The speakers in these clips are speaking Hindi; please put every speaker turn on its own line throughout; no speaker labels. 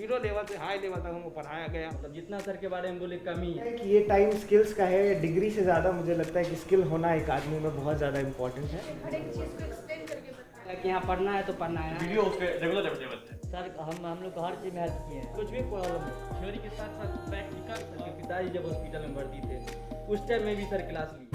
जीरो लेवल से हाई लेवल तक हमको पढ़ाया गया।
मतलब जितना सर के बारे में बोले कमी है
कि ये टाइम स्किल्स का है, डिग्री से ज़्यादा मुझे लगता है कि स्किल होना एक आदमी में बहुत ज़्यादा इम्पोर्टेंट है।
हर एक चीज़ को एक्सप्लेन करके बताया
कि यहाँ पढ़ना है तो पढ़ना है।
वीडियो उस पर रेगुलर अवेलेबल है
सर हम लोग को हर चीज़ में हेल्प किए हैं, कुछ भी प्रॉब्लम हो। थ्योरी के साथ साथ प्रैक्टिकल सर के पिताजी जब हॉस्पिटल में भर्ती थे उस टाइम में भी सर क्लास ली।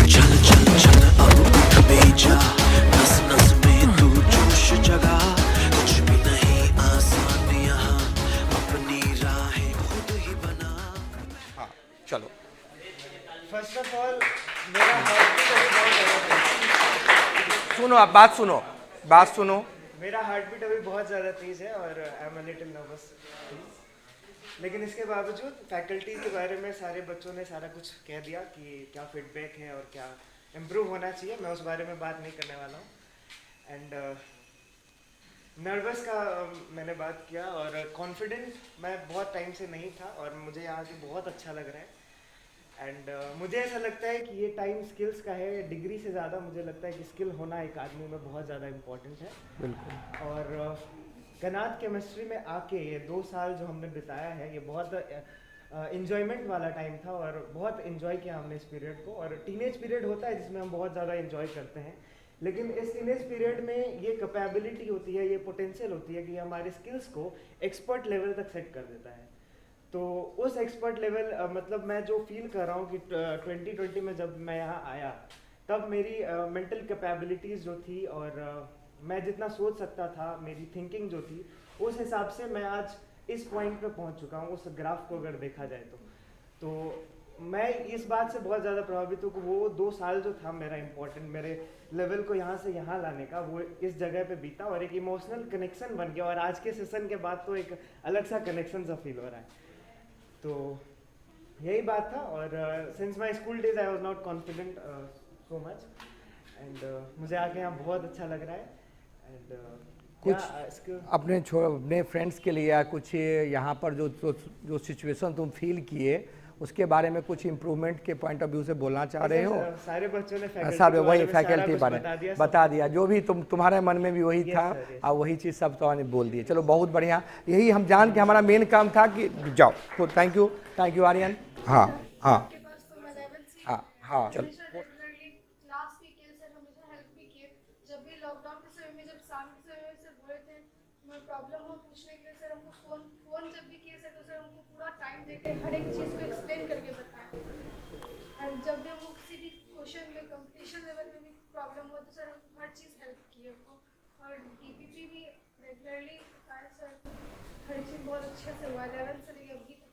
चल चल चल अब उठ बेजा, नस नस में तू जोश जगा, कुछ भी नहीं आसान यहाँ, अपनी राहें खुद ही बना।
हाँ चलो।
फर्स्ट ऑफ ऑल मेरा हार्ट बीट अभी बहुत ज़्यादा
सुनो, आप बात सुनो।
मेरा हार्ट बीट अभी बहुत ज़्यादा तेज़ है और I am a little nervous, लेकिन इसके बावजूद फैकल्टी के बारे में सारे बच्चों ने सारा कुछ कह दिया कि क्या फीडबैक है और क्या इम्प्रूव होना चाहिए। मैं उस बारे में बात नहीं करने वाला हूँ। एंड नर्वस का मैंने बात किया और कॉन्फिडेंट मैं बहुत टाइम से नहीं था और मुझे यहाँ के बहुत अच्छा लग रहा है। एंड मुझे ऐसा लगता है कि ये टाइम स्किल्स का है, डिग्री से ज़्यादा मुझे लगता है कि स्किल होना एक आदमी में बहुत ज़्यादा इम्पोर्टेंट है।
बिल्कुल।
और कनात केमिस्ट्री में आके ये 2 साल जो हमने बिताया है ये बहुत इन्जॉयमेंट वाला टाइम था और बहुत इन्जॉय किया हमने इस पीरियड को। और टीनेज पीरियड होता है जिसमें हम बहुत ज़्यादा इन्जॉय करते हैं, लेकिन इस टीनेज पीरियड में ये कैपेबिलिटी होती है, ये पोटेंशियल होती है कि हमारे स्किल्स को एक्सपर्ट लेवल तक सेट कर देता है। तो उस एक्सपर्ट लेवल मतलब मैं जो फील कर रहा हूँ कि 2020 में जब मैं यहाँ आया तब मेरी मेंटल कैपेबिलिटीज़ जो थी और मैं जितना सोच सकता था, मेरी थिंकिंग जो थी, उस हिसाब से मैं आज इस पॉइंट पे पहुँच चुका हूँ। उस ग्राफ को अगर देखा जाए तो मैं इस बात से बहुत ज़्यादा प्रभावित हूँ कि वो 2 साल जो था मेरा इम्पोर्टेंट, मेरे लेवल को यहाँ से यहाँ लाने का, वो इस जगह पे बीता और एक इमोशनल कनेक्शन बन गया। और आज के सेशन के बाद तो एक अलग सा कनेक्शन सा फील हो रहा है। तो यही बात था। और since my school days I was not confident so much and मुझे आके यहाँ बहुत अच्छा लग रहा है। एंड
कुछ अपने फ्रेंड्स के लिए या कुछ यहाँ पर जो सिचुएशन तुम फील किए उसके बारे में कुछ इम्प्रूवमेंट के पॉइंट ऑफ व्यू से बोलना चाह रहे हो?
सारे बच्चों ने
सब वही फैकल्टी बारे बता दिया, जो भी तुम्हारे मन में भी वही था और वही चीज़ सब तुम्हारे बोल दिए। चलो बहुत बढ़िया, यही हम जान के हमारा मेन काम था कि जाओ। तो थैंक यू आर्यन। हाँ हाँ हाँ हाँ चलो।
क्लास भी किए सर, हमेशा हेल्प भी किए। जब भी लॉकडाउन के समय में, जब शाम के समय में सर बोले थे मैं प्रॉब्लम हो पूछने के लिए, सर हमको फोन जब भी किए सर तो सर हमको पूरा टाइम देके हर एक चीज़ को एक्सप्लेन करके बताया। और जब भी हमको किसी भी क्वेश्चन में कंपटीशन लेवल में भी प्रॉब्लम हो तो सर हर चीज़ हेल्प की हमको। और डीपीपी भी रेगुलरली बताया सर, हर चीज़ बहुत अच्छे से हुआ 11 से लेकर अभी तक।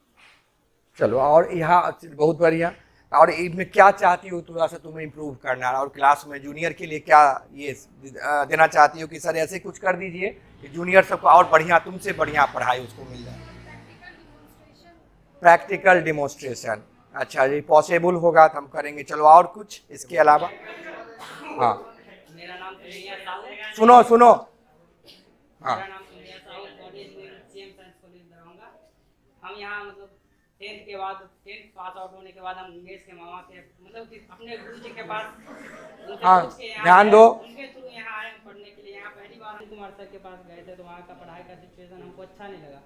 चलो, और यहाँ बहुत बढ़िया। और इसमें क्या चाहती हो थोड़ा सा तुम्हें इम्प्रूव करना, और क्लास में जूनियर के लिए क्या ये देना चाहती हो कि सर ऐसे कुछ कर दीजिए कि जूनियर सबको और बढ़िया, तुमसे बढ़िया पढ़ाई उसको मिल जाए? प्रैक्टिकल डिमोन्स्ट्रेशन, अच्छा ये पॉसिबल होगा तो हम करेंगे। चलो और कुछ इसके अलावा? हाँ
मेरा नाम सुनिया साहू है।
सुनो हाँ।
मेरा नाम सुनिया साहू, कॉलेज में सीएम साइंस कॉलेज दरभंगा। हम यहाँ मतलब 10th के बाद 10th पास आउट होने के बाद हम मेस के मामा के मतलब कि अपने गुरु जी के पास
हाँ ध्यान दो,
उनके थ्रू यहाँ आए पढ़ने के लिए। यहाँ पहली बार कुमार सर के पास गए थे तो वहाँ का पढ़ाई का सिचुएशन हमको अच्छा नहीं लगा।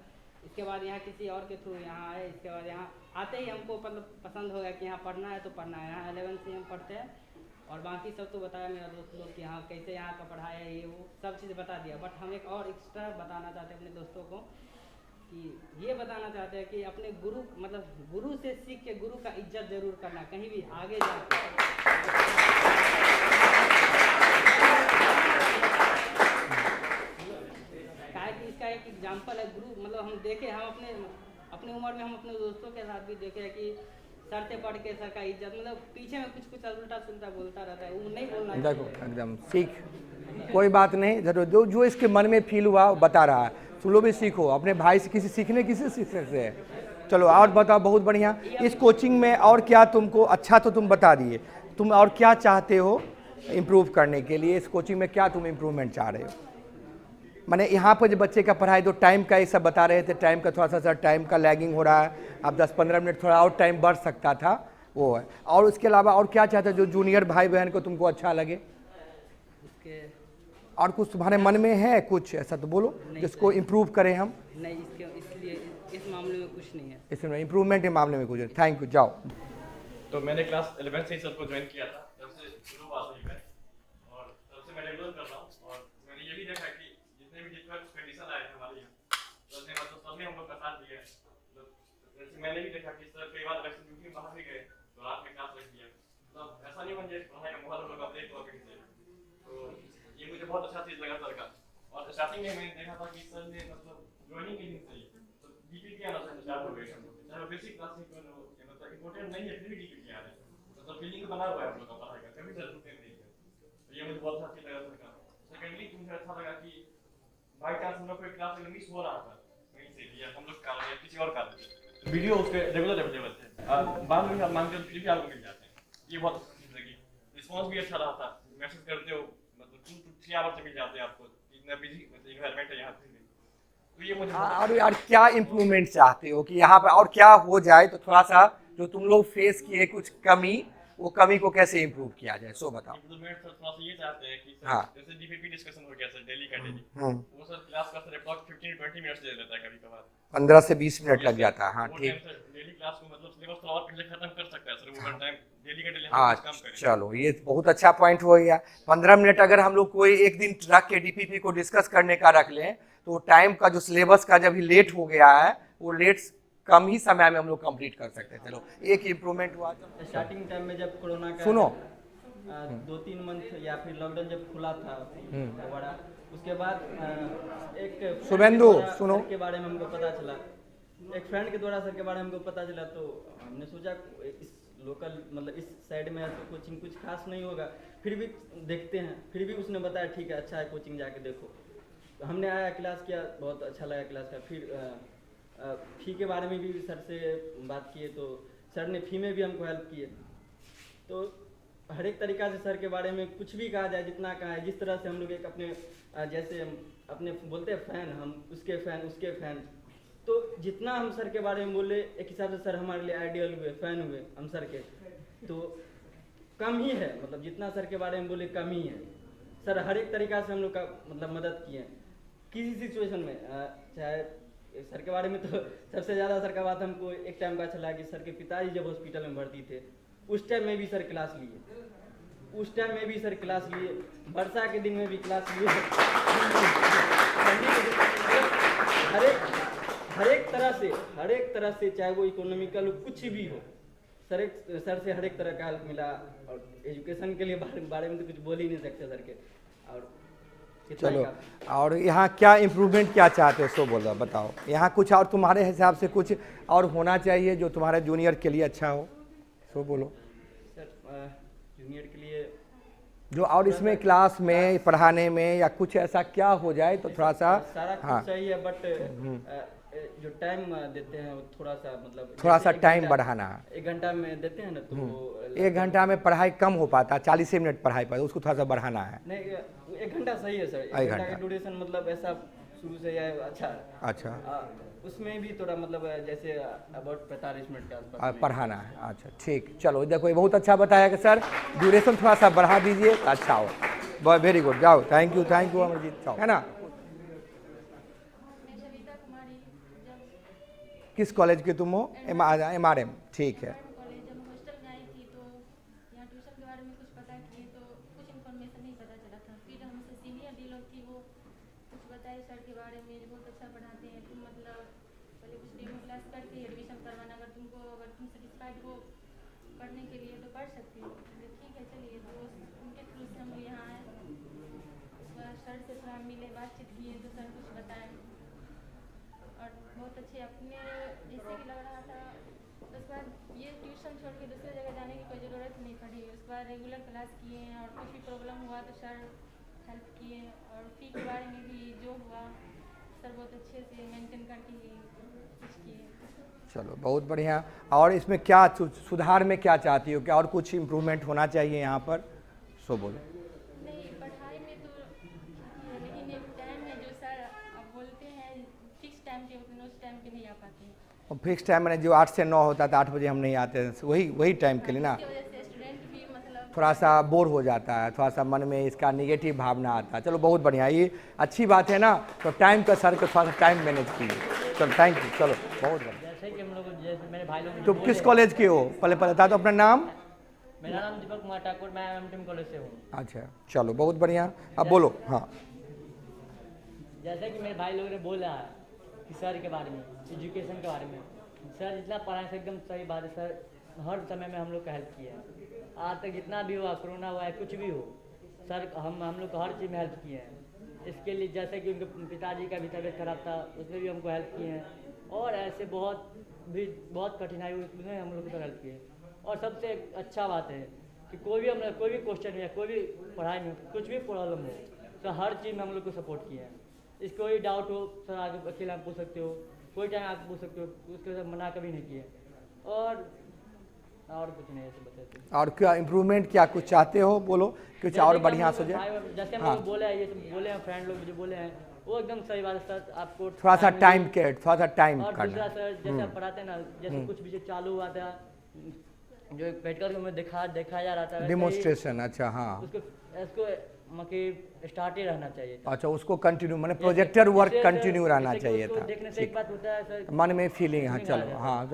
इसके बाद यहाँ किसी और के थ्रू यहाँ आए। इसके बाद यहाँ आते ही हमको मतलब पसंद हो गया कि यहाँ पढ़ना है तो पढ़ना है। यहाँ 11th से हम पढ़ते हैं और बाकी सब तो बताया मेरा दोस्त लोग कि यहाँ कैसे यहाँ का पढ़ाई है, ये वो सब चीज़ बता दिया। बट हम एक और एक्स्ट्रा बताना चाहते हैं अपने दोस्तों को कि ये बताना चाहते हैं कि अपने गुरु मतलब गुरु से सीख के गुरु का इज्जत जरूर करना कहीं भी आगे क्या कि इसका एक एग्जाम्पल है। गुरु मतलब हम देखे, हम अपने उम्र में हम अपने दोस्तों के साथ भी देखे कि सर से पढ़ के सर का इज्जत, मतलब पीछे में कुछ कुछ उल्टा सुल्टा बोलता रहता है, वो नहीं बोलना
देखो
चाहिए।
एकदम सीख, कोई बात नहीं, जरूर जो जो इसके मन में फील हुआ वो बता रहा है, तुम लोग भी सीखो, अपने भाई से किसी सीखने से है। चलो और बताओ, बहुत बढ़िया। इस कोचिंग में और क्या तुमको अच्छा तो तुम बता दिए, तुम और क्या चाहते हो इम्प्रूव करने के लिए? इस कोचिंग में क्या तुम इम्प्रूवमेंट चाह रहे हो? मैंने यहाँ पर जो बच्चे का पढ़ाई, तो टाइम का ये सब बता रहे थे, टाइम का थोड़ा सा सर टाइम का लैगिंग हो रहा है, अब 10-15 मिनट थोड़ा और टाइम बढ़ सकता था, वो है। और उसके अलावा और क्या चाहते हो जो जूनियर भाई बहन को तुमको अच्छा लगे?
इसके
और कुछ तुम्हारे मन में है कुछ ऐसा तो बोलो जिसको इम्प्रूव करें हम।
नहीं, इसके इसलिए इस मामले में कुछ नहीं है।
इसमें इम्प्रूवमेंट के मामले में कुछ है। थैंक यू, जाओ।
तो मैंने क्लास 11 से ही सबको ज्वाइन किया था, तब से शुरू हुआ था मैं, और तब से मैं रेगुलर कर रहा हूँ। और मैंने ये भी देखा कि जितने भी डिफिकल्ट कंडीशन आए हैं हमारे यहाँ, तो मतलब सबने हमको साथ दिया है। तो जैसे मैंने भी देखा कि सर कई बार इलेक्शन ड्यूटी में बाहर भी गए तो रात में क्लास रख दिया, मतलब ऐसा नहीं बन जाए पढ़ाई का माहौल हम लोग अपडेट हुआ कहीं से। तो ये मुझे बहुत अच्छा चीज़ लगा सर का। और स्टार्टिंग में मैंने देखा था कि सर ने मतलब ज्वाइनिंग के दिन से ही डीपीपी आना स्टार्ट हो गए, चाहे बेसिक क्लास में क्यों ना हो, मतलब इम्पोर्टेंट नहीं है फिर भी डीपीपी आ रहे हैं, मतलब फीलिंग बना हुआ है हम लोग का पढ़ाई का, कभी सर रुके नहीं है। तो ये मुझे बहुत अच्छा लगा सर का। सेकेंडली मुझे अच्छा लगा कि बाई चांस हम लोग कोई क्लास में मिस हो रहा था कहीं से भी, या हम लोग कारण या किसी और कारण से, वीडियो उसके रेगुलर अवेलेबल थे, बाद में आप मांगते हो फिर भी आपको मिल जाते हैं। ये बहुत अच्छी चीज़ लगी। रिस्पॉन्स भी अच्छा रहा था, मैसेज करते हो मतलब 2 to 3 आवर से मिल जाते हैं आपको, इतना बिजी मतलब इन्वायरमेंट है यहाँ पे। तो ये मुझे
और यार क्या इम्प्रूवमेंट चाहते हो कि यहाँ पे और क्या हो जाए? तो थोड़ा सा जो तुम लोग फेस किए कुछ कमी, वो कमी को कैसे इम्प्रूव किया जाए सो बताओ।
इम्प्रूवमेंट सर थोड़ा सा ये चाहते हैं कि
हाँ।
सर जैसे डीपीपी डिस्कशन हो गया सर डेली का डेली,
हम्म।
वो सर क्लास का सर अप्रॉक्स 15-20 मिनट्स दे देता है कभी कभार,
15 से 20 मिनट लग जाता है। हाँ ठीक।
डेली क्लास को मतलब सिलेबस थोड़ा और पहले खत्म कर सकता है सर, ओवर टाइम डेली का डेली हम
हाँ
कुछ काम करें।
चलो ये बहुत अच्छा पॉइंट हो गया। 15 मिनट अगर हम लोग कोई एक दिन रख के डीपीपी को डिस्कस करने का रख लें, तो टाइम का जो सिलेबस का जब ही लेट हो गया है, वो लेट कम ही समय में हम लोग कंप्लीट कर सकते हैं। चलो एक इम्प्रूवमेंट हुआ।
स्टार्टिंग टाइम में जब कोरोना का
सुनो
2-3 मंथ या फिर लॉकडाउन जब खुला था दोबारा, उसके बाद एक
शुभेंदु सुनो
के बारे में हमको पता चला, एक फ्रेंड के द्वारा सर के बारे में हमको पता चला, तो हमने सोचा इस लोकल मतलब इस साइड में है तो कोचिंग कुछ खास नहीं होगा, फिर भी देखते हैं। फिर भी उसने बताया ठीक है अच्छा है कोचिंग जाके देखो। तो हमने आया क्लास किया, बहुत अच्छा लगा क्लास का। फिर फ़ी के बारे में भी सर से बात किए, तो सर ने फ़ी में भी हमको हेल्प किए। तो हर एक तरीक़ा से सर के बारे में कुछ भी कहा जाए, जितना कहा है, जिस तरह से हम लोग एक अपने जैसे अपने बोलते हैं फ़ैन, हम उसके फ़ैन उसके फ़ैन, तो जितना हम सर के बारे में बोले एक हिसाब से सर हमारे लिए आइडियल हुए, फ़ैन हुए हम सर के। तो कम ही है, मतलब जितना सर के बारे में बोले कम ही है। सर हर एक तरीक़ा से हम लोग का मतलब मदद किए किसी सिचुएशन में। चाहे सर के बारे में तो सबसे ज़्यादा सर का बात हमको एक टाइम का अच्छा लगा कि सर के पिताजी जब हॉस्पिटल में भर्ती थे, उस टाइम में भी सर क्लास लिए, उस टाइम में भी सर क्लास लिए, वर्षा के दिन में भी क्लास लिए। हर एक तरह से चाहे वो इकोनॉमिकल हो कुछ भी हो, सर से हर एक तरह का हेल्प मिला। और एजुकेशन के लिए बारे में तो कुछ बोल ही नहीं सकते सर के। और
चलो और यहाँ क्या इम्प्रूवमेंट क्या चाहते हो सो बोलो बताओ। यहाँ कुछ और तुम्हारे हिसाब से कुछ और होना चाहिए जो तुम्हारे जूनियर के लिए अच्छा हो सो बोलो।
सर जूनियर के लिए
जो और इसमें क्लास में पढ़ाने में या कुछ ऐसा क्या हो जाए तो थोड़ा सा
सारा कुछ
हाँ
सही है, बट जो टाइम देते हैं वो थोड़ा सा मतलब
थोड़ा सा
जैसे
टाइम बढ़ाना है।
1 घंटा में देते हैं ना, तो वो
1 घंटा में पढ़ाई कम हो पाता, 40 मिनट पढ़ाई पर उसको थोड़ा सा बढ़ाना है।
नहीं 1 घंटा सही है सर। 1 घंटा का ड्यूरेशन मतलब ऐसा शुरू से है अच्छा है।
अच्छा
उसमें भी थोड़ा मतलब जैसे अबाउट 45 मिनट के आसपास
पढ़ाना है। अच्छा ठीक, चलो देखो ये बहुत अच्छा बताया कि सर ड्यूरेशन थोड़ा सा बढ़ा दीजिए अच्छा हो। बहुत वेरी गुड, जाओ थैंक यू अमरजीत, जाओ है ना। किस कॉलेज के तुम हो? MRM, ठीक है।
कॉलेज जब हॉस्टल में आई थी तो यहाँ ट्यूशन के बारे में कुछ पता किए तो कुछ इन्फॉर्मेशन नहीं पता चला था। फिर हमसे सीनियर डी लोग थी, वो कुछ बताए सर के बारे में, बहुत अच्छा पढ़ाते हैं। तुम मतलब पहले कुछ डेमो क्लास करके एडमिशन करवाना, अगर तुम सेटिस्फाइड हो पढ़ने के लिए तो पढ़ सकते हो। ठीक है चलिए, तो उनके थ्रू से हम यहाँ आए। उसके बाद सर से थोड़ा मिले, बातचीत किए तो सर कुछ बताए और बहुत अच्छे अपने जैसे कि लग रहा था तो उसके बाद ये ट्यूशन छोड़ के दूसरी जगह जाने की कोई ज़रूरत नहीं पड़ी। उसके बाद रेगुलर क्लास किए हैं और कुछ भी प्रॉब्लम हुआ तो सर हेल्प किए, और फ़ी के बारे में भी जो हुआ सर बहुत अच्छे से मेंटेन करके ही कुछ किए।
चलो बहुत बढ़िया। और इसमें क्या सुधार में क्या चाहती हो, क्या और कुछ इम्प्रूवमेंट होना चाहिए यहाँ पर? सो बोलो।
नहीं, पढ़ाई में तो ठीक है, लेकिन एक टाइम है जो सर अब बोलते हैं फिक्स टाइम पे होते हैं, उस टाइम पे नहीं आ पाते हैं।
और फिक्स टाइम मैंने जो 8 से 9 होता था, 8 बजे हम नहीं आते हैं, वही टाइम के लिए ना
इसकी वजह से स्टूडेंट भी मतलब
थोड़ा सा बोर हो जाता है, थोड़ा सा मन में इसका निगेटिव भावना आता है। चलो बहुत बढ़िया, ये अच्छी बात है ना। तो टाइम का सर को थोड़ा सा टाइम मैनेज कीजिए। चलो थैंक यू। चलो बहुत बढ़िया।
जैसे कि हम लोग, जैसे मेरे भाई लोग
तुम किस कॉलेज के हो? पहले बता दो अपना नाम।
मेरा नाम दीपक कुमार ठाकुर, मैं एमएमटीएम कॉलेज से हूँ।
अच्छा चलो बहुत बढ़िया, अब बोलो। हाँ
जैसे कि मेरे भाई लोगों ने बोला कि सर के बारे में, एजुकेशन के बारे में, सर जितना पढ़ाए से एकदम सही बात है। सर हर समय में हम लोग का हेल्प किया है। आज तक जितना भी हुआ, कोरोना हुआ है, कुछ भी हो, सर हम लोग को हर चीज़ में हेल्प किए हैं। इसके लिए जैसे कि उनके पिताजी का भी तबीयत खराब था, उसमें भी हमको हेल्प किए हैं। और ऐसे बहुत कठिनाई हुई, उसमें हम लोग को हेल्प किए। और सबसे अच्छा बात है कि कोई भी क्वेश्चन है, कोई भी पढ़ाई में कुछ भी प्रॉब्लम हो, तो हर चीज़ में हम लोग को सपोर्ट किया है। इसको कोई डाउट हो सर आगे अकेला पूछ सकते हो, कोई टाइम आगे पूछ सकते हो, उसके साथ मना कभी नहीं किए। और कुछ नहीं ऐसे बताते।
और क्या इम्प्रूवमेंट, क्या कुछ चाहते हो? बोलो कुछ और बढ़िया सोचे।
जैसे हम लोग बोले हैं, ये बोले हैं, फ्रेंड लोग जो बोले हैं वो एकदम सही बात है। सर आपको
थोड़ा सा टाइम
और
करना।
दूसरा सर जैसे आप पढ़ाते हैं ना, जैसे कुछ भी जो चालू हुआ था, जो प्रैक्टिकल में दिखाया जा रहा था,
डेमोन्स्ट्रेशन। अच्छा हाँ,
उसको मतलब स्टार्ट ही रहना चाहिए था।
अच्छा उसको कंटिन्यू, मैंने प्रोजेक्टर वर्क कंटिन्यू रहना
जैसे
चाहिए
उसको
था।
देखने से एक बात होता है सर,
मन में फीलिंग। हाँ चलो, हाँ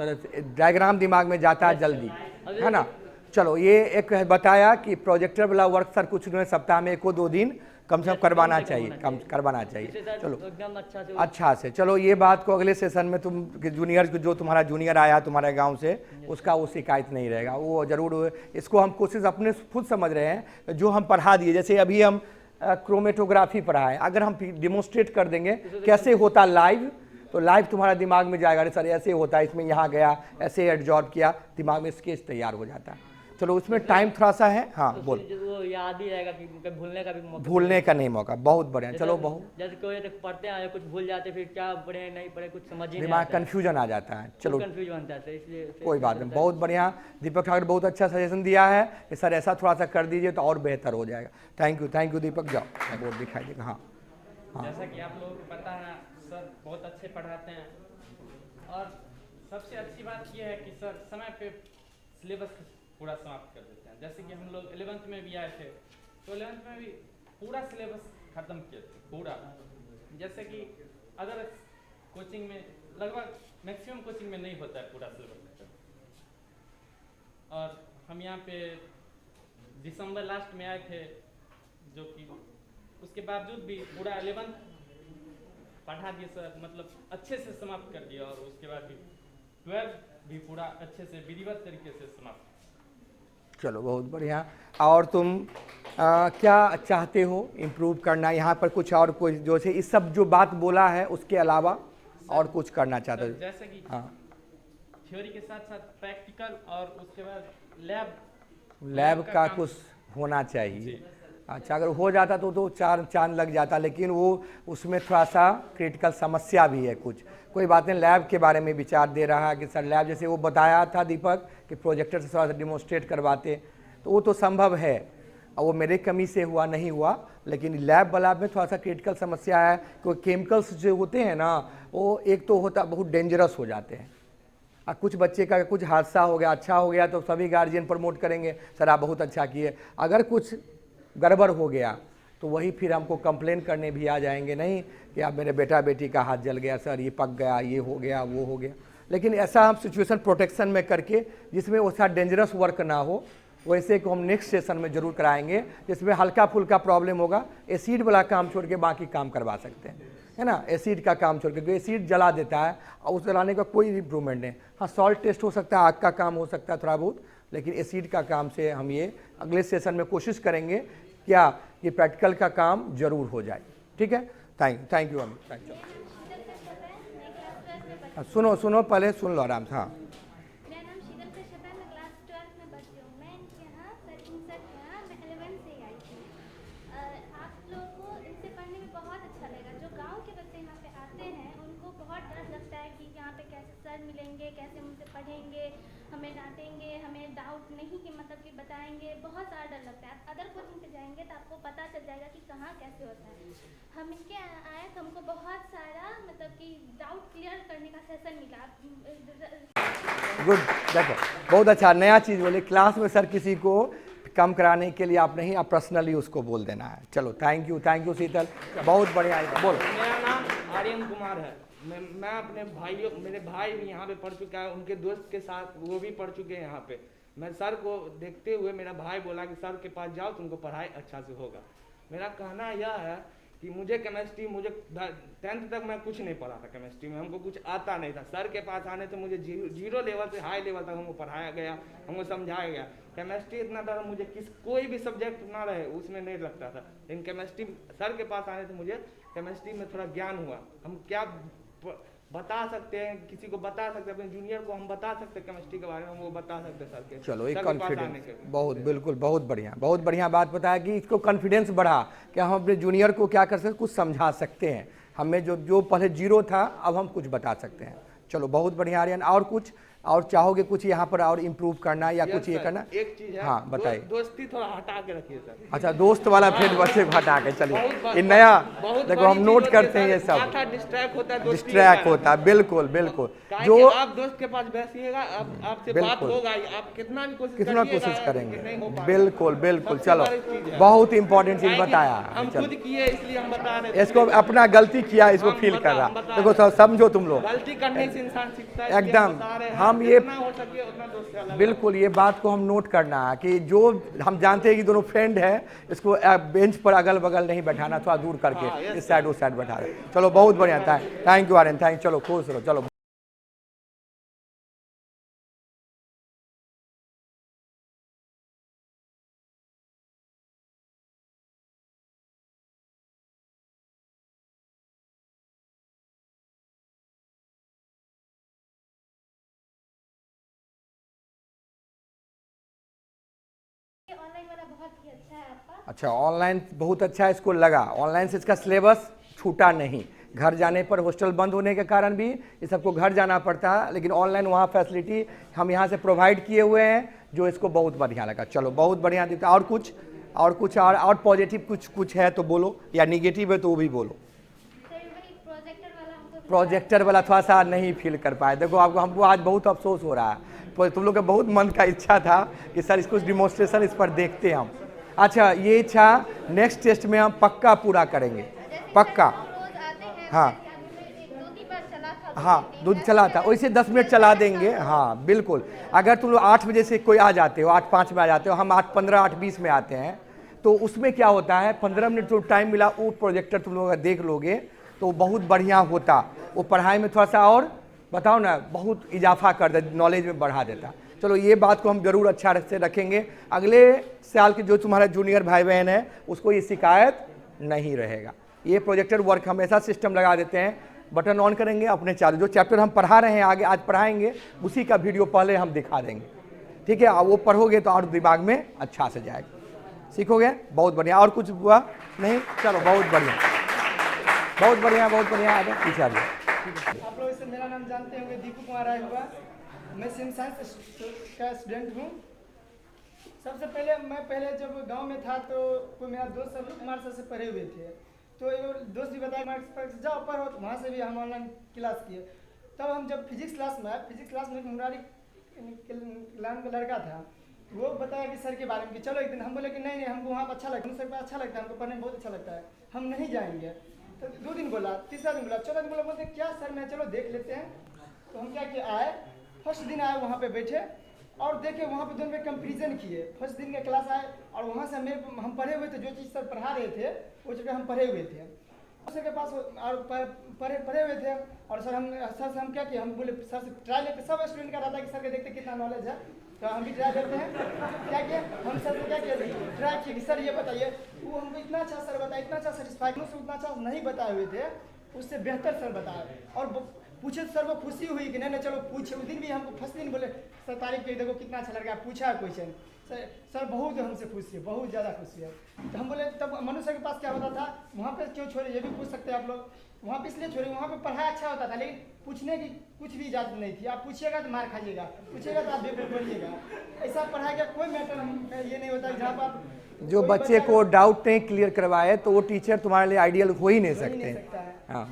डायग्राम दिमाग में जाता है जल्दी, है ना। चलो ये एक बताया कि प्रोजेक्टर वाला वर्क सर कुछ नहीं, सप्ताह में 1-2 दिन कम से कम करवाना चाहिए, करवाना चाहिए। चलो
एकदम
अच्छा से। चलो ये बात को अगले सेशन में तुम जूनियर, जो तुम्हारा जूनियर आया तुम्हारे गांव से, उसका वो शिकायत नहीं रहेगा, वो जरूर। इसको हम कोशिश अपने खुद समझ रहे हैं, जो हम पढ़ा दिए। जैसे अभी हम क्रोमेटोग्राफी पढ़ाए, अगर हम डिमोन्स्ट्रेट कर देंगे कैसे होता लाइव, तो लाइव तुम्हारा दिमाग में जाएगा, अरे सर ऐसे होता है, इसमें यहाँ गया, ऐसे एब्जॉर्ब किया, दिमाग में स्केच तैयार हो जाता है। चलो उसमें टाइम थोड़ा सा है। हाँ बोल।
वो याद ही रहेगा कि भूलने का भी मौका,
भूलने का नहीं मौका। बहुत बढ़िया। चलो बहुत,
जैसे कोई पढ़ते हैं कुछ भूल जाते, फिर क्या पढ़े नहीं पढ़े कुछ समझ ही नहीं
दिमाग
आता,
कन्फ्यूजन आ जाता है। चलो
कंफ्यूज बनता है, इसलिए
कोई बात नहीं, बहुत बढ़िया। दीपक ठाकुर बहुत अच्छा सजेशन दिया है कि सर ऐसा थोड़ा सा कर दीजिए तो और बेहतर हो जाएगा। थैंक यू दीपक। जाओ बोर्ड दिखाई देगा। हाँ
जैसा कि आप लोगों को पता है सर बहुत अच्छे पढ़ाते हैं, और सबसे अच्छी बात यह है कि सर समय पे सिलेबस पूरा समाप्त कर देते हैं। जैसे कि हम लोग 11th में भी आए थे, तो 11th में भी पूरा सिलेबस ख़त्म किए थे पूरा। जैसे कि अगर कोचिंग में लगभग मैक्सिमम कोचिंग में नहीं होता है पूरा सिलेबस खत्म। और हम यहाँ पे दिसंबर लास्ट में आए थे, जो कि उसके बावजूद भी पूरा 11th पढ़ा दिए सर, मतलब अच्छे से समाप्त कर दिया। और उसके बाद भी 12th भी पूरा अच्छे से विधिवत तरीके से समाप्त।
चलो बहुत बढ़िया। और तुम क्या चाहते हो इम्प्रूव करना यहाँ पर? कुछ और कोई जो से इस सब जो बात बोला है उसके अलावा और कुछ करना चाहते हो?
जैसे कि
हाँ
थ्योरी के साथ साथ प्रैक्टिकल, और उसके बाद
लैब का कुछ होना चाहिए। अच्छा अगर हो जाता तो चांद लग जाता, लेकिन वो उसमें थोड़ा सा क्रिटिकल समस्या भी है कुछ। कोई बात नहीं, लैब के बारे में विचार दे रहा है कि सर लैब, जैसे वो बताया था दीपक कि प्रोजेक्टर से थोड़ा सा डिमोन्स्ट्रेट करवाते, तो वो तो संभव है, और वो मेरे कमी से हुआ नहीं हुआ। लेकिन लैब वाला में थोड़ा सा क्रिटिकल समस्या है, क्योंकि केमिकल्स जो होते हैं ना, वो एक तो होता बहुत डेंजरस हो जाते हैं। कुछ बच्चे का कुछ हादसा हो गया, अच्छा हो गया, तो सभी गार्जियन प्रमोट करेंगे, सर आप बहुत अच्छा किए। अगर कुछ गड़बड़ हो गया तो वही फिर हमको कंप्लेन करने भी आ जाएंगे, नहीं कि आप मेरे बेटा बेटी का हाथ जल गया सर, ये पक गया, ये हो गया, वो हो गया। लेकिन ऐसा हम सिचुएशन प्रोटेक्शन में करके, जिसमें वो सा डेंजरस वर्क ना हो, वैसे को हम नेक्स्ट सेशन में जरूर कराएंगे, जिसमें हल्का फुल्का प्रॉब्लम होगा। एसिड वाला काम छोड़ के बाकी काम करवा सकते हैं, है ना। एसिड का काम छोड़ के, क्योंकि एसिड जला देता है और उस जलाने का कोई इम्प्रूवमेंट नहीं। हाँ सॉल्ट टेस्ट हो सकता है, आग का काम हो सकता है थोड़ा बहुत, लेकिन एसिड का काम से हम ये अगले सेशन में कोशिश करेंगे क्या ये प्रैक्टिकल का काम जरूर हो जाए। ठीक है, thank you Amit, thank you. सुनो पहले सुन लो आराम से। हाँ
मेरा नाम सर मिलेंगे, कैसे हमसे पढ़ेंगे, हमें डांटेंगे, हमें डाउट नहीं कि मतलब कि बताएंगे, बहुत सारा डर लगता है। अदर कोचिंग पे जाएंगे तो आपको पता चल जाएगा कि कहाँ कैसे होता है। हम इनके आए तो हमको बहुत सारा मतलब कि डाउट क्लियर करने का सेशन मिला।
गुड, देखो बहुत अच्छा नया चीज़ बोले। क्लास में सर किसी को कम कराने के लिए आप नहीं, आप पर्सनली उसको बोल देना है। चलो थैंक यू शीतल, बहुत बढ़िया। बोलो।
मेरा नाम आर्यन कुमार है। मैं अपने भाइयों, मेरे भाई भी यहाँ पे पढ़ चुका है, उनके दोस्त के साथ वो भी पढ़ चुके हैं यहाँ पे। मैं सर को देखते हुए मेरा भाई बोला कि सर के पास जाओ, तुमको पढ़ाई अच्छा से होगा। मेरा कहना यह है कि मुझे 10th तक मैं कुछ नहीं पढ़ा था केमिस्ट्री में, हमको कुछ आता नहीं था। सर के पास आने से मुझे जीरो लेवल से हाई लेवल तक हमको पढ़ाया गया, हमको समझाया गया। केमिस्ट्री इतना डर मुझे कोई भी सब्जेक्ट ना रहे उसमें नहीं लगता था, लेकिन केमिस्ट्री सर के पास आने से मुझे केमिस्ट्री में थोड़ा ज्ञान हुआ। हम क्या बता सकते हैं, किसी को बता सकते हैं, अपने जूनियर को हम बता सकते हैं केमिस्ट्री के बारे में, हम वो बता सकते हैं सर के।
चलो एक कॉन्फिडेंस, बहुत बिल्कुल बहुत बढ़िया बात बताया कि इसको कॉन्फिडेंस बढ़ा कि हम अपने जूनियर को क्या कर सकते, कुछ समझा सकते हैं। हमें जो पहले जीरो था अब हम कुछ बता सकते हैं। चलो बहुत बढ़िया आर्यन। और कुछ और चाहोगे कुछ यहाँ पर और इम्प्रूव करना या कुछ ये करना?
एक चीज है,
हाँ बताइए।
दोस्ती थोड़ा हटा के रखिए सर।
अच्छा दोस्त वाला फिर बच्चे हटा के चलिए, ये नया देखो हम नोट करते हैं ये सब। डिस्ट्रैक्ट होता है, बिल्कुल जो
आप दोस्त के पास बैठिएगा, आपसे बात होगा, आप कितना कोशिश
करेंगे। बिल्कुल चलो बहुत इंपॉर्टेंट चीज बताया।
हम खुद किए इसलिए हम बता रहे हैं।
इसको अपना गलती किया, इसको फील कर रहा। देखो समझो तुम लोग,
गलती करने से इंसान सीखता है।
एकदम हम ये
हो सके उतना दोस्त से अलग।
बिल्कुल ये बात को हम नोट करना है कि जो हम जानते हैं कि दोनों फ्रेंड है, इसको बेंच पर अगल बगल नहीं बैठाना, थोड़ा दूर करके इस साइड उस साइड बैठा रहे। चलो बहुत बढ़िया था, थैंक यू आर्यन, थैंक। चलो खुश रहो। चलो
ऑनलाइन वाला बहुत ही अच्छा है आपका।
अच्छा ऑनलाइन बहुत अच्छा इसको लगा। ऑनलाइन से इसका सिलेबस छूटा नहीं। घर जाने पर हॉस्टल बंद होने के कारण भी ये सबको घर जाना पड़ता है, लेकिन ऑनलाइन वहाँ फैसिलिटी हम यहाँ से प्रोवाइड किए हुए हैं, जो इसको बहुत बढ़िया लगा। चलो बहुत बढ़िया दिखता। और कुछ और पॉजिटिव कुछ है तो बोलो, या निगेटिव है तो वो भी बोलो। प्रोजेक्टर वाला थोड़ा सा नहीं फील कर पाए। देखो हमको आज बहुत अफसोस हो रहा है, तुम लोग का बहुत मन का इच्छा था कि सर इसको डिमोन्स्ट्रेशन इस पर देखते हम। अच्छा ये इच्छा नेक्स्ट टेस्ट में हम पक्का पूरा करेंगे, पक्का। हाँ 2 चला था, वैसे 10 मिनट चला देंगे। हाँ बिल्कुल। अगर तुम लोग 8 बजे से कोई आ जाते हो, 8:05 में आ जाते हो, हम 8:15 8:20 में आते हैं, तो उसमें क्या होता है 15 मिनट जो टाइम मिला वो प्रोजेक्टर तुम लोग देख लोगे तो बहुत बढ़िया होता। वो पढ़ाई में थोड़ा सा और बताओ ना, बहुत इजाफा कर दे, नॉलेज में बढ़ा देता। चलो ये बात को हम जरूर अच्छा से रखेंगे। अगले साल के जो तुम्हारा जूनियर भाई बहन है उसको ये शिकायत नहीं रहेगा। ये प्रोजेक्टर वर्क हमेशा सिस्टम लगा देते हैं, बटन ऑन करेंगे अपने चालू। जो चैप्टर हम पढ़ा रहे हैं आगे आज पढ़ाएंगे उसी का वीडियो पहले हम दिखा देंगे, ठीक है। वो पढ़ोगे तो और दिमाग में अच्छा से जाएगा, सीखोगे। बहुत बढ़िया। और कुछ हुआ नहीं? चलो बहुत बढ़िया आगे पीछे आ जाओ।
आप लोग इससे मेरा नाम जानते होंगे, दीपू कुमार राय हुआ। मैं सिम साइंस का स्टूडेंट हूँ। सबसे पहले मैं जब गांव में था तो कोई मेरा दोस्त सब कुमार सर से पढ़े हुए थे, तो एक दोस्त भी बताया जाओ पढ़ो, तो वहाँ से भी हम ऑनलाइन क्लास किए। तब हम जब फिजिक्स क्लास में आए, फिजिक्स क्लास में एक मुरारी नाम का लड़का था, वो बताया कि सर के बारे में कि चलो एक दिन। हम बोले कि नहीं हमको वहाँ पर अच्छा लगता है, सर पर अच्छा लगता है, हमको पढ़ने में बहुत अच्छा लगता है, हम नहीं जाएंगे। तो 2 दिन बोला, तीसरा दिन बोला, चौथा दिन बोला, बोलते क्या सर मैं चलो देख लेते हैं। तो हम क्या किए, आए फर्स्ट दिन आए, वहाँ पे बैठे और देखे, वहाँ पे दोनों में कंपेरिजन किए। फर्स्ट दिन के क्लास आए और वहाँ से हम पढ़े हुए थे, जो चीज़ सर पढ़ा रहे थे वो जगह हम पढ़े हुए थे। सर के पास और पढ़े हुए थे और सर से हम क्या किए, हम बोले सर से ट्राई लेते। सब स्टूडेंट का रहता है कि सर के देखते कितना नॉलेज है, तो हम भी ट्राई करते हैं। क्या किया, हम सर से क्या किया, ट्राई किए कि सर ये बताइए। वो हमको इतना अच्छा सर बताया, इतना अच्छा सेटिस्फाई, उससे उतना अच्छा नहीं बताए हुए थे, उससे बेहतर सर बताए। और पूछे तो सर को खुशी हुई कि नहीं चलो पूछे। उस दिन भी हमको फर्स्ट दिन बोले सर तारीफ की, देखो कितना अच्छा लड़का पूछा क्वेश्चन। सर बहुत हमसे खुश है, बहुत ज़्यादा खुश है। तो हम बोले तब मनु सर के पास क्या होता था, वहाँ पे क्यों छोड़े, ये भी पूछ सकते हैं आप लोग, वहाँ पे इसलिए छोड़े, वहाँ पे पढ़ाई अच्छा होता था, लेकिन पूछने की कुछ भी इजाज़त नहीं थी। आप पूछिएगा तो मार खाइएगा, पूछिएगा तो आप बेवकूफ़ पढ़िएगा। ऐसा पढ़ाई का कोई मैटर ये नहीं होता जहाँ पर आप
जो बच्चे को डाउट नहीं क्लियर करवाए तो वो टीचर तुम्हारे लिए आइडियल हो ही नहीं सकते। हाँ,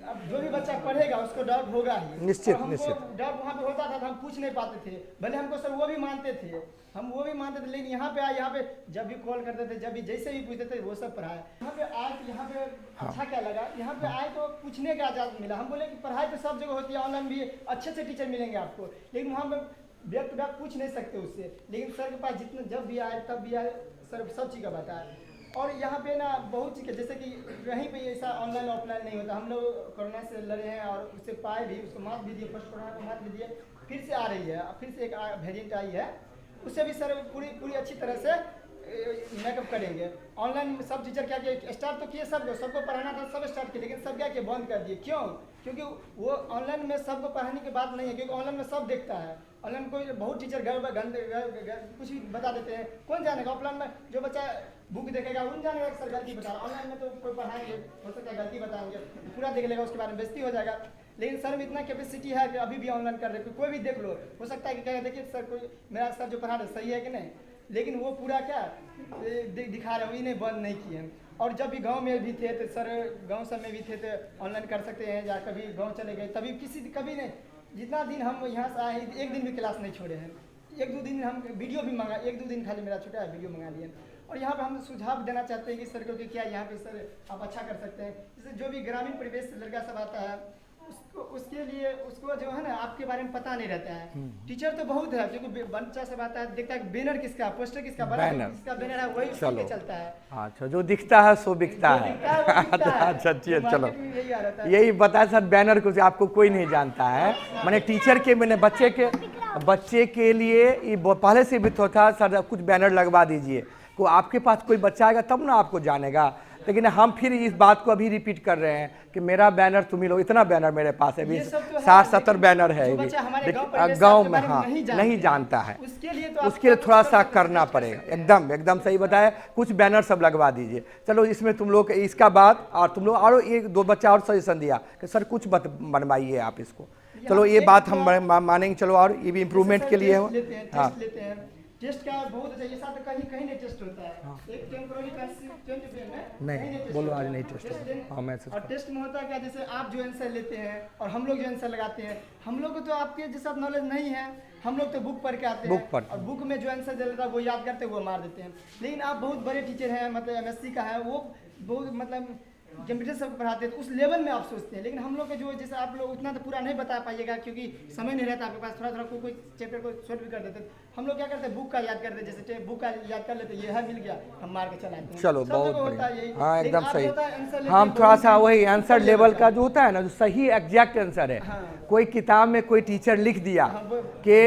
अब जो भी बच्चा पढ़ेगा उसको डाउट होगा ही,
निश्चित
और हमको
निश्चित।
डाउट वहाँ पे होता था तो हम पूछ नहीं पाते थे, भले हमको सर वो भी मानते थे, हम वो भी मानते थे, लेकिन यहाँ पे आए, यहाँ पे जब भी कॉल करते थे, जब भी जैसे भी पूछते थे वो सब पढ़ाए। यहाँ पे आए तो यहाँ पे अच्छा क्या लगा, यहाँ पे आए तो पूछने का इजाज़त मिला। हम बोले कि पढ़ाई तो सब जगह होती है, ऑनलाइन भी अच्छे अच्छे टीचर मिलेंगे आपको, लेकिन वहाँ पे बैक टू बैक पूछ नहीं सकते उससे, लेकिन सर के पास जितने जब भी आए तब भी आए, सर सब चीज़ का बताए। और यहाँ पे ना बहुत चीज़ जैसे कि कहीं पे ऐसा ऑनलाइन ऑफलाइन नहीं होता। हम लोग कोरोना से लड़े हैं और उससे पाए भी, उसको मार्क्स भी दिए, फर्स्ट कोरोना को मार्क्स भी दिए, फिर से आ रही है, फिर से एक वेरिएंट आई है, उससे भी सर पूरी अच्छी तरह से मेकअप करेंगे। ऑनलाइन सब टीचर क्या किए, स्टार्ट तो किए सबको पढ़ाना था, सब स्टार्ट किए, लेकिन सब क्या किए, बंद कर दिए। क्यों? क्योंकि वो ऑनलाइन में सबको पढ़ाने की बात नहीं है, क्योंकि ऑनलाइन में सब देखता है। ऑनलाइन कोई बहुत टीचर कुछ भी बता देते हैं, कौन जानेगा। ऑफलाइन में जो बच्चा बुक देखेगा उन जानेगा सर गलती बता रहा। ऑनलाइन में तो कोई पढ़ाएंगे, हो सकता है गलती बताएंगे, पूरा देख लेगा, उसके बारे में बेइज्जती हो जाएगा। लेकिन सर में इतना कैपेसिटी है कि अभी भी ऑनलाइन कर रहे, कोई भी देख लो, हो सकता है कि कहे देखिए सर कोई मेरा सर जो पढ़ा रहे सही है कि नहीं, लेकिन वो पूरा क्या दिखा रहे हो, इन्हें बंद नहीं किए। और जब भी गांव में भी थे तो सर गांव सब में भी थे तो ऑनलाइन कर सकते हैं, या कभी गांव चले गए तभी कभी नहीं, जितना दिन हम यहाँ से आए एक दिन भी क्लास नहीं छोड़े हैं। 1-2 दिन हम वीडियो भी मंगा, 1-2 दिन खाली मेरा छुट्टा है, वीडियो मंगा लिए। और यहाँ पे हम सुझाव देना चाहते हैं कि सर को कि क्या यहाँ पे सर आप अच्छा कर सकते हैं। जैसे जो भी ग्रामीण परिवेश से लड़का सब आता है उसके लिए उसको जो है ना आपके बारे में पता नहीं रहता है। टीचर तो बहुत है, क्योंकि बच्चा सब आता है देखता है बैनर किसका, पोस्टर किसका, किसका बैनर है, वही उसके चलता है।
अच्छा, जो दिखता है सो बिकता है। अच्छा चलो, यही बताया सर, बैनर को आपको कोई नहीं जानता है। मैंने टीचर के, मैंने बच्चे के लिए ये पहले से भी तो था सर, कुछ बैनर लगवा दीजिए, को आपके पास कोई बच्चा आएगा तब ना आपको जानेगा। लेकिन हम फिर इस बात को अभी रिपीट कर रहे हैं कि मेरा बैनर तुम ही लो, इतना बैनर मेरे पास है, 60-70 बैनर है गांव में। हाँ, नहीं जानता है, उसके लिए थोड़ा सा करना पड़ेगा। एकदम सही बताया, कुछ बैनर सब लगवा दीजिए। चलो इसमें तुम लोग इसका बाद, और तुम लोग और 1-2 बच्चा और सजेशन दिया कि सर कुछ बनवाइए आप इसको। चलो ये बात हम मानेंगे, चलो और ये भी इम्प्रूवमेंट के लिए हो। हाँ,
टेस्ट का बहुत अच्छा, ये साथ कहीं नहीं टेस्ट होता है। एक टेम्पोररी कंस्टिट्यूएंट में
नहीं बोलो आज नहीं टेस्ट। हाँ, मैं
और टेस्ट में होता है क्या, जैसे आप जो आंसर लेते हैं और हम लोग जो आंसर लगाते हैं, हम लोग को तो आपके जैसा नॉलेज नहीं है, हम लोग तो बुक पढ़ के आते हैं, और बुक में जो आंसर चलता है वो याद करते हैं, वो मार देते हैं। लेकिन आप बहुत बड़े टीचर हैं, मतलब MSc का है, वो बहुत मतलब कंप्यूटर सब पढ़ाते हैं, तो उस लेवल में आप सोचते हैं। लेकिन हम लोग के जो जैसे आप लोग उतना तो पूरा नहीं बता पाइएगा, क्योंकि समय नहीं रहता आपके पास, थोड़ा कोई चैप्टर को शॉर्ट भी कर देते। हम लोग क्या करते हैं, बुक का याद करते हैं, जैसे बुक का याद कर लेते, ये है मिल गया, हम मार के चलाते हैं।
चलो बहुत बढ़िया। हाँ, एकदम सही।
हम
थोड़ा सा वही आंसर लेवल का जो होता है ना, जो सही एग्जैक्ट आंसर है। कोई किताब में कोई टीचर लिख दिया कि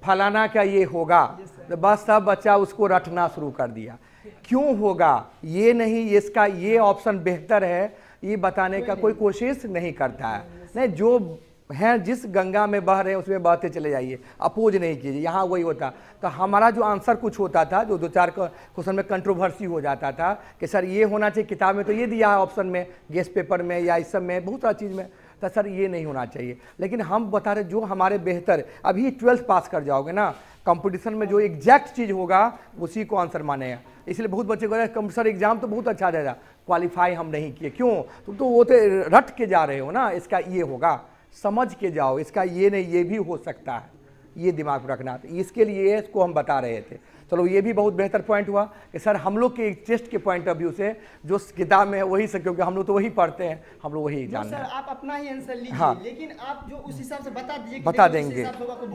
फलाना का ये होगा, तो बस सब बच्चा उसको रटना शुरू कर दिया। क्यों होगा ये नहीं, इसका ये ऑप्शन बेहतर है, ये बताने का कोई कोशिश नहीं करता है। नहीं, जो है जिस गंगा में बह रहे हैं उसमें बहते चले जाइए, अपोज नहीं कीजिए। यहाँ वही होता। तो हमारा जो आंसर कुछ होता था, जो 2-4 क्वेश्चन में कंट्रोवर्सी हो जाता था कि सर ये होना चाहिए, किताब में तो ये दिया है ऑप्शन में, गेस्ट पेपर में या इस सब में, बहुत सारी चीज़ में, तो सर ये नहीं होना चाहिए। लेकिन हम बता रहे जो हमारे बेहतर, अभी 12th पास कर जाओगे ना, कंपटीशन में जो एग्जैक्ट चीज़ होगा उसी को आंसर मानेगा। इसलिए बहुत बच्चे को कंप्यूटर एग्जाम तो बहुत अच्छा देगा, क्वालिफाई हम नहीं किए। क्यों? तुम तो वो तो रट के जा रहे हो ना, इसका ये होगा, समझ के जाओ, इसका ये नहीं ये भी हो सकता है, ये दिमाग में रखना। इसके लिए इसको हम बता रहे थे। चलो ये भी बहुत बेहतर पॉइंट हुआ कि सर हम लोग के टेस्ट के पॉइंट ऑफ व्यू से जो किताब में है वही से, क्योंकि हम लोग तो वही पढ़ते हैं, हम लोग वही जानते हैं।
आप अपना ही आंसर लीजिए।
हाँ,
लेकिन आप जो उस हिसाब से बता दीजिए,
बता देंगे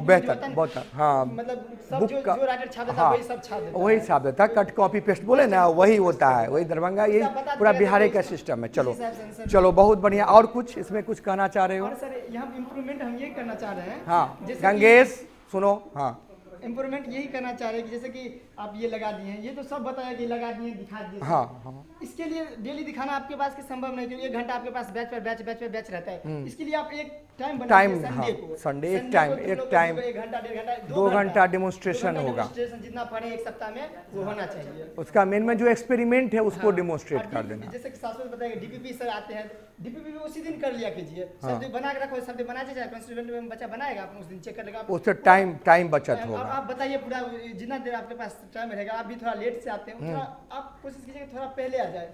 बेहतर, बहुत। हाँ,
मतलब सब जो राइटर छाप देता है वही सब छाप देता है,
वही छाप देता है, कट कॉपी पेस्ट बोले ना, वही होता है, वही दरभंगा, ये पूरा बिहार का सिस्टम है। चलो बहुत बढ़िया। और कुछ इसमें कुछ कहना चाह रहे हो?
सर यहाँ इम्प्रूवमेंट हम ये करना चाह रहे हैं।
हाँ, गंगेश सुनो। हाँ,
इम्प्रूवमेंट यही करना चाह रहे हैं कि जैसे कि आप ये लगा दिए हैं, ये तो सब बताया कि लगा दिए, दिखा दिए।
हाँ।
इसके लिए डेली दिखाना आपके पास के संभव नहीं, क्योंकि 1 घंटा आपके पास बैच रहता है। इसके लिए आप एक टाइम बनाइए संडे को,
संडे एक
को तुम लोग
1 टाइम
1 घंटा 1.5 घंटा
2 घंटा डेमोन्स्ट्रेशन होगा।
जितना पढ़े एक सप्ताह में वो होना चाहिए।
उसका मेन में जो एक्सपेरिमेंट है उसको डेमोन्स्ट्रेट कर देना।
जैसे कि शाश्वत बताएगा डीपीपी सर आते हैं, डीपीपी भी उसी दिन कर लिया कीजिए। शब्द बना के रखो, शब्द बना दीजिए, कॉन्स्टिट्यूएंट में बच्चा बनाएगा, आप उस दिन चेक कर लेगा।
उससे टाइम बचत होगा।
आप बताइए पूरा जितना देर आपके पास टाइम रहेगा। आप भी थोड़ा लेट से आते हैं, थोड़ा आप कोशिश कीजिए थोड़ा पहले आ जाए।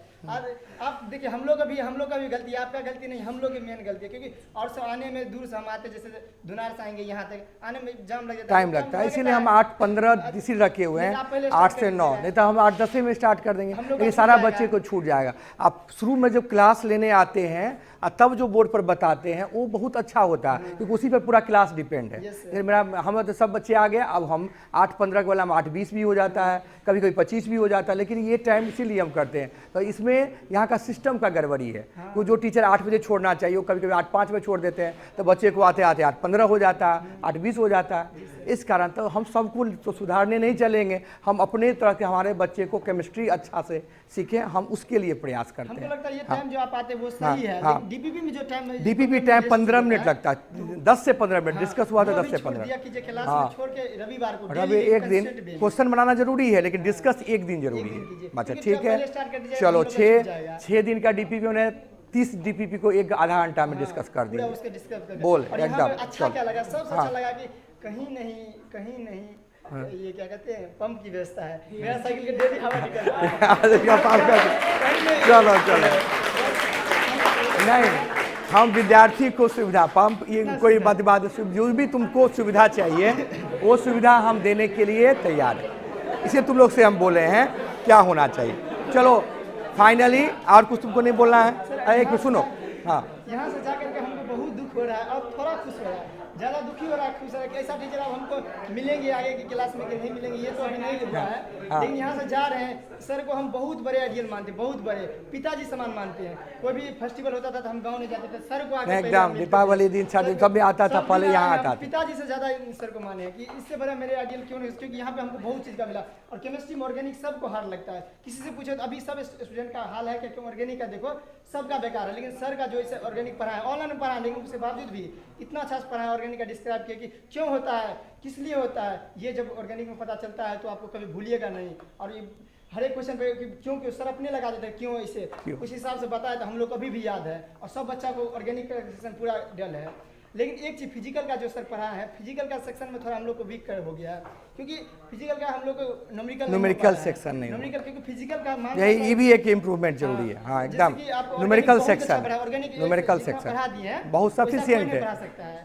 आप देखिए हम लोग का भी गलती है, आपका गलती नहीं, हम लोग की मेन गलती है, क्योंकि और सब आने में दूर से हम आते, जैसे धुनार से आएंगे यहाँ तक आने में जाम लग जाता है,
टाइम लगता है, इसीलिए हम 8:15 इसी रखे हुए हैं, 8 से 9, नहीं तो हम 8:10 में स्टार्ट कर देंगे, लेकिन सारा बच्चे को छूट जाएगा। आप शुरू में जब क्लास लेने आते हैं तब जो बोर्ड पर बताते हैं वो बहुत अच्छा होता है, क्योंकि उसी पर पूरा क्लास डिपेंड है। जैसे हम तो सब बच्चे आ गए, अब हम 8:15 के वाला हम 8:20 भी हो जाता है, कभी कभी 25 भी हो जाता है, लेकिन ये टाइम इसीलिए हम करते हैं। तो इसमें यहाँ का सिस्टम का गड़बड़ी है। वो जो टीचर 8 बजे छोड़ना चाहिए वो कभी कभी 8:05 में छोड़ देते हैं, तो बच्चे को आते आते 8:15 हो जाता है, 8:20 हो जाता है। इस कारण तो हम सबको तो सुधारने नहीं चलेंगे, हम अपने तरह के हमारे बच्चे को केमिस्ट्री अच्छा से सीखें, हम उसके लिए प्रयास करते हैं।
हमको लगता है ये टाइम जो आप आते हैं वो सही है। डीपीपी में जो टाइम है,
डीपीपी टाइम 15 मिनट लगता है, 10 से 15 मिनट डिस्कस हुआ था, 10 से 15।
रविवार को
रवि एक दिन क्वेश्चन बनाना जरूरी है, लेकिन डिस्कस एक दिन जरूरी है। अच्छा ठीक है, चलो 6 दिन का डीपीपी उन्हें 30 डीपीपी को एक आधा घंटा में डिस्कस कर दिया। बोल एकदम
अच्छा क्या लगा, सबसे अच्छा लगा कि कहीं नहीं ये क्या कहते हैं, पंप की व्यवस्था है। मेरा साइकिल के डेली हवा निकल रहा है।
चलो नहीं, हम विद्यार्थी को सुविधा पंप ये कोई बात जो भी तुमको सुविधा चाहिए वो सुविधा हम देने के लिए तैयार है। इसे तुम लोग से हम बोले हैं क्या होना चाहिए। चलो फाइनली और कुछ तुमको नहीं बोलना है, एक सुनो। हाँ,
यहाँ से जाकर के हमको बहुत दुख हो रहा है और थोड़ा खुश हो रहा है, ज़्यादा दुखी हो रहा है, खुश हो रहा है। कैसा टीचर अब हमको मिलेंगे आगे की क्लास में कि नहीं मिलेंगे ये तो अभी नहीं लिख रहा है, लेकिन यहाँ से जा रहे हैं। सर को हम बहुत बड़े आइडियल मानते हैं, बहुत बड़े पिताजी समान मानते हैं। कोई भी फेस्टिवल होता था तो हम गाँव नहीं जाते थे, सर को आगे
एकदम दीपावली दिन सब में आता था, पहले यहाँ आता था।
पिताजी से ज़्यादा सर को माने हैं कि इससे बड़ा मेरे आइडियल क्यों नहीं, क्योंकि यहाँ पे हमको बहुत चीज़ का मिला। और केमिस्ट्री में ऑर्गेनिक सबको हार्ड लगता है। किसी से पूछो तो अभी सब स्टूडेंट का हाल है कि क्यों ऑर्गेनिक का देखो सबका बेकार है, लेकिन सर का जो इसे ऑर्गेनिक पढ़ा है, ऑनलाइन पढ़ा है, लेकिन उसके बावजूद भी इतना अच्छा से पढ़ा है, ऑर्गेनिक का डिस्क्राइब किया कि क्यों होता है, किस लिए होता है। ये जब ऑर्गेनिक में पता चलता है तो आपको कभी भूलिएगा नहीं। और ये हर एक क्वेश्चन पे क्यों सर अपने लगा देते हैं, क्यों इसे उस हिसाब से बताया तो हम लोग को अभी भी याद है। और सब बच्चा को ऑर्गेनिक का सेक्शन पूरा डल है। लेकिन एक चीज़ फिजिकल का जो सर पढ़ा है, फिजिकल का सेक्शन में थोड़ा हम लोग को वीक हो गया है, क्योंकि फिजिकल का हम लोग को न्यूमेरिकल
सेक्शन नहीं,
न्यूमेरिकल क्योंकि फिजिकल का
ये भी एक इम्प्रूवमेंट जरूरी है। हाँ एकदम, न्यूमेरिकल सेक्शन, न्यूमेरिकल सेक्शन बहुत सफिशिएंट है।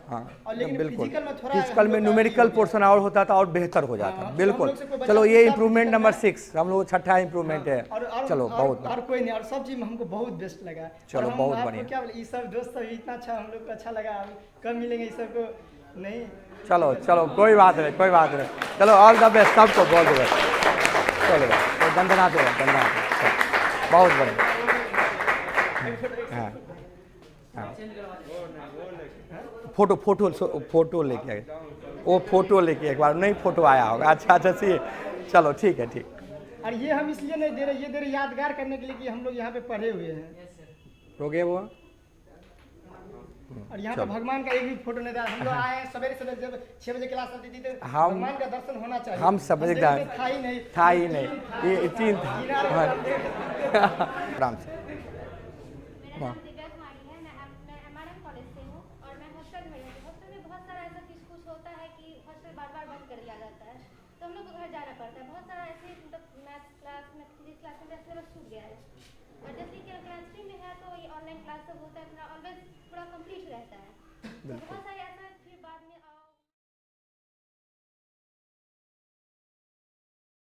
हाँ बिल्कुल, फिजिकल में न्यूमेरिकल पोर्शन और होता था और बेहतर हो जाता। बिल्कुल, चलो ये इम्प्रूवमेंट नंबर 6 हम लोग 6ठा इम्प्रूवमेंट है। चलो बहुत
और कोई नहीं, और सब चीज हमको बहुत बेस्ट लगा।
चलो बहुत बढ़िया,
क्या बोले, ये सब दोस्त इतना अच्छा हम लोग को अच्छा लगा, कब मिलेंगे इस सब को नहीं।
चलो कोई बात नहीं, चलो ऑल द बेस्ट सबको, बहुत बेस्ट। चलो धन्यवाद, बहुत बढ़िया। हाँ फोटो लेके आए, वो फोटो लेके एक बार नहीं फोटो आया होगा। अच्छा सी, चलो ठीक है ठीक।
और ये हम इसलिए नहीं दे रहे, ये दे रहे यादगार करने के लिए कि हम लोग यहाँ पे पढ़े हुए हैं।
रोगे वो
और यहाँ पे भगवान का एक भी फोटो नहीं था। हम लोग आए सवेरे जब 6 बजे क्लास होती थी तो भगवान का दर्शन होना चाहिए।
हम सब था ही नहीं ये तीन आराम से।
ऑनलाइन क्लास सब होता है, ऑलवेज पूरा कंप्लीट रहता है। तो बहुत